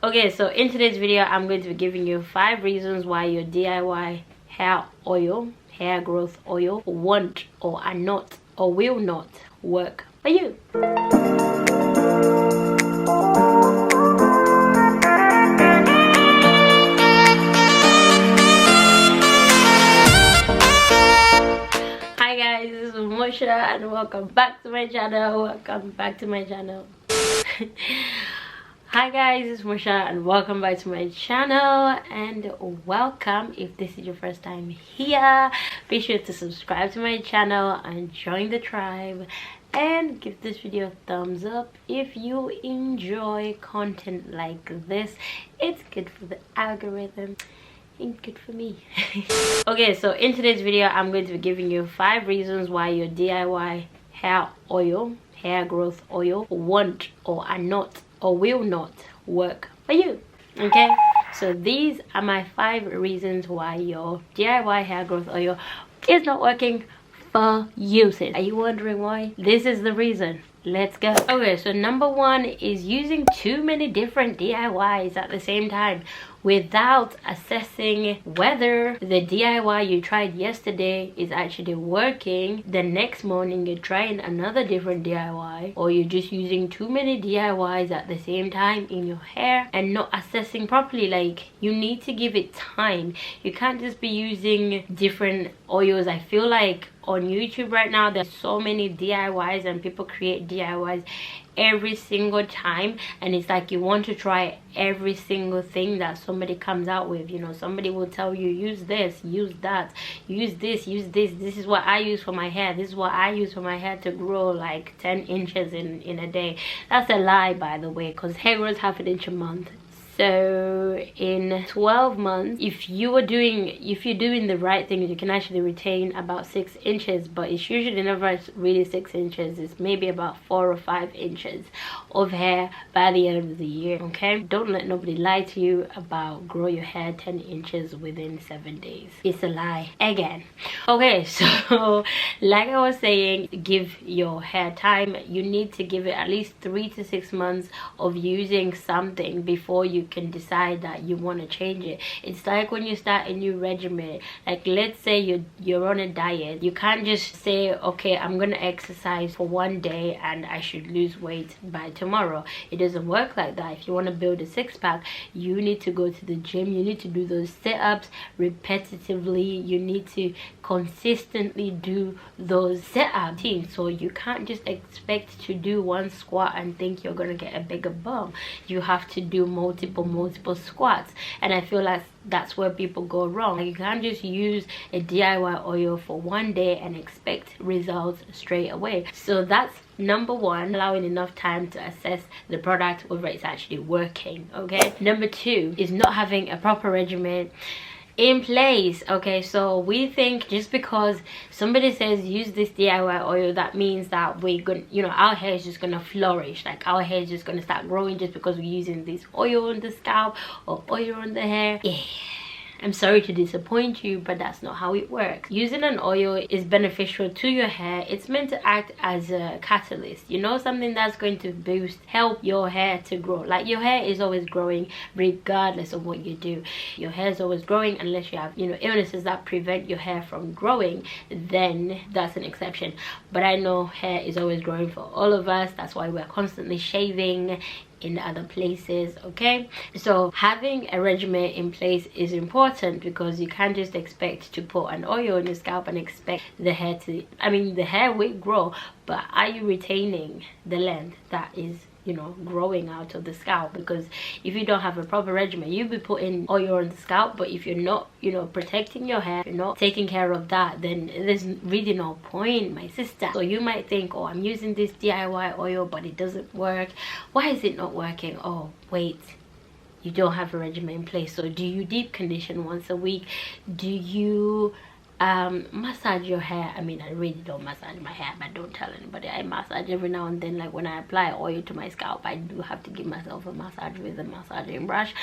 Okay, so in today's video I'm going to be giving you 5 reasons why your DIY hair growth oil won't or are not or will not work for you. Hi guys, this is Mosha and welcome back to my channel. Hi guys, it's Mosha and welcome back to my channel, and welcome if this is your first time here. Be sure to subscribe to my channel and join the tribe, and give this video a thumbs up if you enjoy content like this. It's good for the algorithm, ain't good for me. Okay, so in today's video I'm going to be giving you 5 reasons why your DIY hair growth oil won't or are not or will not work for you. Okay, so these are my 5 reasons why your DIY hair growth oil is not working for you. Are you wondering why? This is the reason. Let's go. Okay, so number 1 is using too many different DIYs at the same time without assessing whether the DIY you tried yesterday is actually working. The next morning you're trying another different DIY, or you're just using too many DIYs at the same time in your hair and not assessing properly. Like, you need to give it time. You can't just be using different oils. I feel like on YouTube right now there's so many DIYs and people create DIYs every single time, and it's like you want to try every single thing that somebody comes out with. You know, somebody will tell you use this, use that, use this, this is what I use for my hair, this is what I use for my hair to grow like 10 inches in a day. That's a lie, by the way, because hair grows half an inch a month. So in 12 months, if you're doing the right thing, you can actually retain about 6 inches, but it's usually never really 6 inches. It's maybe about 4 or 5 inches of hair by the end of the year. Okay, don't let nobody lie to you about grow your hair 10 inches within 7 days. It's a lie again. Okay, so like I was saying, give your hair time. You need to give it at least 3 to 6 months of using something before you can decide that you want to change it. It's like when you start a new regimen. Like, let's say you're on a diet. You can't just say, okay, I'm gonna exercise for 1 day and I should lose weight by tomorrow. It doesn't work like that. If you want to build a six-pack, you need to go to the gym. You need to do those sit-ups repetitively. You need to consistently do those sit-ups. So you can't just expect to do one squat and think you're gonna get a bigger bum. You have to do multiple squats, and I feel like that's where people go wrong. Like, you can't just use a DIY oil for 1 day and expect results straight away. So that's number 1, allowing enough time to assess the product, whether it's actually working. Okay, number 2 is not having a proper regimen in place. Okay, so we think just because somebody says use this DIY oil, that means that we're gonna, you know, our hair is just gonna flourish. Like, our hair is just gonna start growing just because we're using this oil on the scalp or oil on the hair. Yeah, I'm sorry to disappoint you, but that's not how it works. Using an oil is beneficial to your hair. It's meant to act as a catalyst, you know, something that's going to help your hair to grow. Like, your hair is always growing regardless of what you do. Your hair is always growing unless you have, you know, illnesses that prevent your hair from growing. Then that's an exception. But I know hair is always growing for all of us. That's why we're constantly shaving in other places. Okay, so having a regimen in place is important, because you can't just expect to put an oil on your scalp and expect the hair to, I mean, the hair will grow, but are you retaining the length that is, you know, growing out of the scalp? Because if you don't have a proper regimen, you'll be putting oil on the scalp, but if you're not, you know, protecting your hair, you're not taking care of that, then there's really no point, my sister. So you might think, oh, I'm using this DIY oil but it doesn't work. Why is it not working? Oh, wait, you don't have a regimen in place. So do you deep condition once a week? Do you massage your hair? I mean, I really don't massage my hair, but don't tell anybody. I massage every now and then. Like, when I apply oil to my scalp, I do have to give myself a massage with a massaging brush.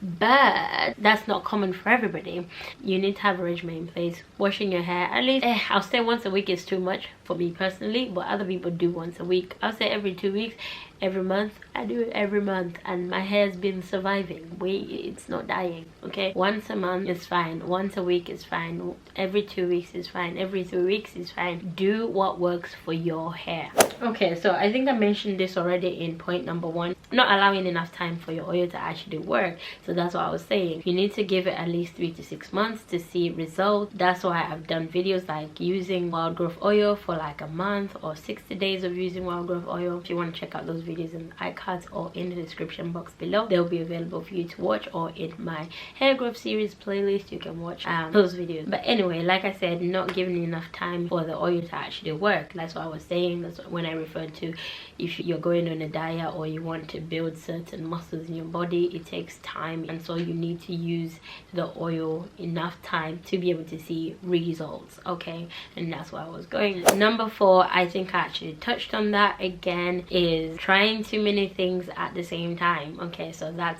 but that's not common for everybody. You need to have a regimen in place. Washing your hair at least, I'll say once a week is too much for me personally, but other people do once a week. I'll say every 2 weeks, every month. I do it every month, and my hair's been surviving. It's not dying. Okay, once a month is fine, once a week is fine, every 2 weeks is fine, every 3 weeks is fine. Do what works for your hair. Okay, so I think I mentioned this already in point number 1, not allowing enough time for your oil to actually work. So that's what I was saying. You need to give it at least 3 to 6 months to see results. That's why I've done videos like using wild growth oil for like a month, or 60 days of using wild growth oil. If you want to check out those videos in the iCards or in the description box below, they'll be available for you to watch, or in my hair growth series playlist you can watch those videos. But anyway, like I said, not giving enough time for the oil to actually work. That's what I was saying. That's when I referred to if you're going on a diet or you want to build certain muscles in your body, it takes time, and so you need to use the oil enough time to be able to see results. Okay, and that's where I was going. Number 4, I think I actually touched on that again, is trying too many things at the same time. Okay, so that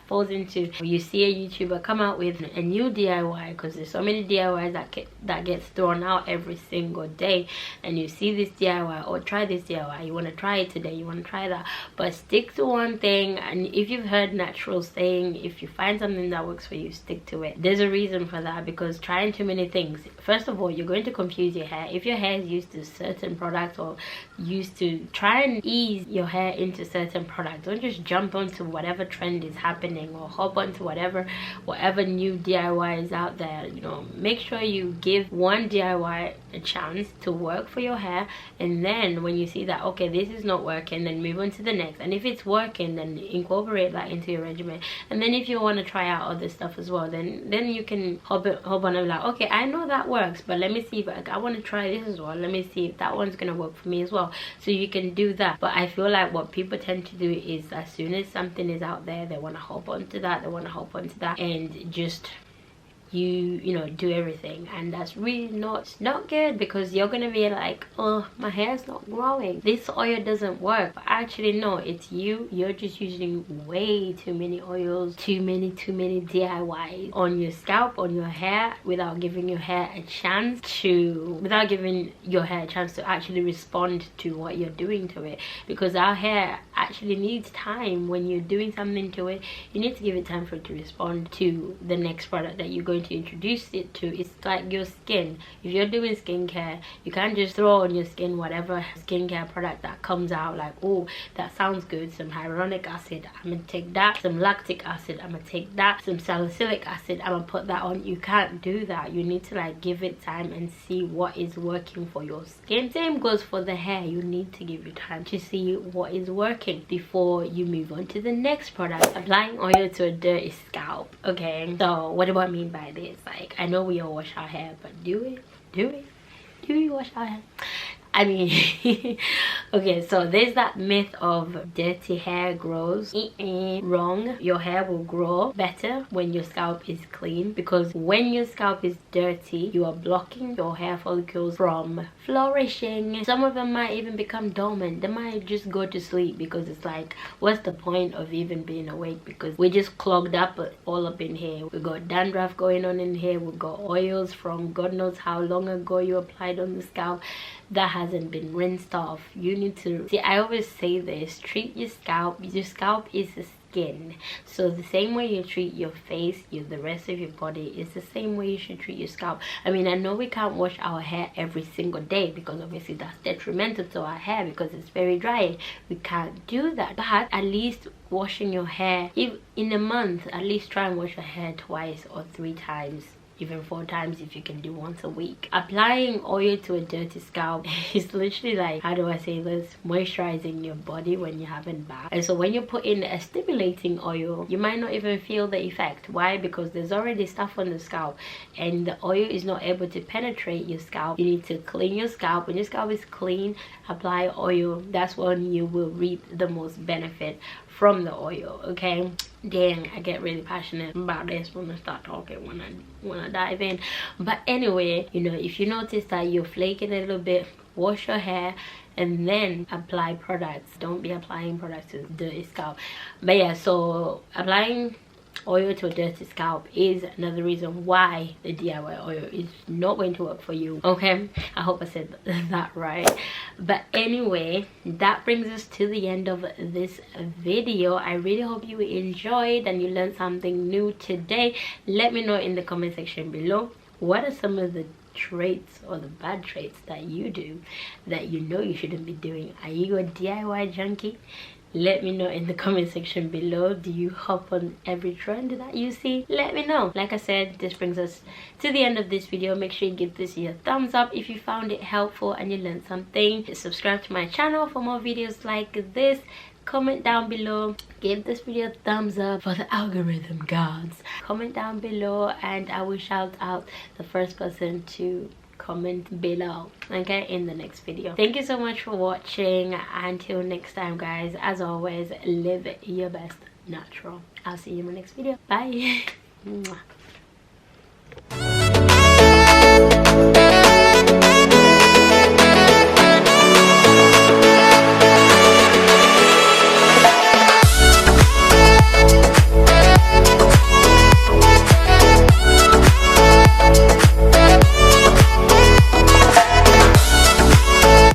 falls into, you see a YouTuber come out with a new DIY, because there's so many DIYs that gets thrown out every single day, and you see this DIY, or try this DIY, you want to try it today, you want to try that, but stick to one thing. And if you've heard natural saying, if you find something that works for you, stick to it. There's a reason for that, because trying too many things, first of all, you're going to confuse your hair. If your hair is used to certain products, or used to, try and ease your hair into certain products. Don't just jump onto whatever trend is happening, or hop onto whatever new DIY is out there. You know, make sure you give one DIY a chance to work for your hair, and then when you see that, okay, this is not working, then move on to the next. And if it's working, then incorporate that into your regimen. And then if you want to try out other stuff as well, then you can hop on and be like, okay, I know that works, but let me see if I want to try this as well. Let me see if that one's gonna work for me as well. So you can do that. But I feel like what people tend to do is, as soon as something is out there, they want to hop onto that, and just you know, do everything. And that's really not good, because you're gonna be like, oh, my hair's not growing, this oil doesn't work. But actually no, it's you're just using way too many oils, too many DIYs on your scalp, on your hair, without giving your hair a chance to actually respond to what you're doing to it. Because our hair actually needs time. When you're doing something to it, you need to give it time for it to respond to the next product that you're going to introduce it to. It's like your skin. If you're doing skincare, you can't just throw on your skin whatever skincare product that comes out, like, oh, that sounds good, some hyaluronic acid, I'm gonna take that, some lactic acid, I'm gonna take that, some salicylic acid, I'm gonna put that on. You can't do that. You need to like give it time and see what is working for your skin. Same goes for the hair. You need to give it time to see what is working before you move on to the next product. Applying oil to a dirty scalp. Okay, so what do I mean by this? Like, I know we all wash our hair, but do we wash our hair? I mean, okay, so there's that myth of dirty hair grows. Wrong. Your hair will grow better when your scalp is clean, because when your scalp is dirty, you are blocking your hair follicles from flourishing. Some of them might even become dormant. They might just go to sleep, because it's like, what's the point of even being awake? Because we're just clogged up all up in here. We got dandruff going on in here. We've got oils from God knows how long ago you applied on the scalp that hasn't been rinsed off. You need to see, I always say this, treat your scalp. Your scalp is the skin, so the same way you treat your face, the rest of your body, is the same way you should treat your scalp. I mean, I know we can't wash our hair every single day, because obviously that's detrimental to our hair, because it's very dry. We can't do that, but at least washing your hair, if in a month, at least try and wash your hair twice or 3 times, even 4 times if you can do once a week. Applying oil to a dirty scalp is literally like, how do I say this, moisturizing your body when you haven't bathed. And so when you put in a stimulating oil, you might not even feel the effect. Why? Because there's already stuff on the scalp, and the oil is not able to penetrate your scalp. You need to clean your scalp. When your scalp is clean, apply oil. That's when you will reap the most benefit from the oil. Okay, dang, I get really passionate about this when I start talking, when I dive in. But anyway, you know, if you notice that you're flaking a little bit, wash your hair and then apply products. Don't be applying products to the scalp. But yeah, so applying oil to a dirty scalp is another reason why the DIY oil is not going to work for you. Okay, I hope I said that right. But anyway, that brings us to the end of this video. I really hope you enjoyed and you learned something new today. Let me know in the comment section below, what are some of the traits or the bad traits that you do that you know you shouldn't be doing? Are you a DIY junkie? Let me know in the comment section below. Do you hop on every trend that you see? Let me know. Like I said, this brings us to the end of this video. Make sure you give this your thumbs up if you found it helpful and you learned something. Subscribe to my channel for more videos like this. Comment down below, give this video a thumbs up for the algorithm gods. Comment down below and I will shout out the first person to comment below, okay, in the next video. Thank you so much for watching. Until next time guys, as always, live your best natural. I'll see you in my next video. Bye.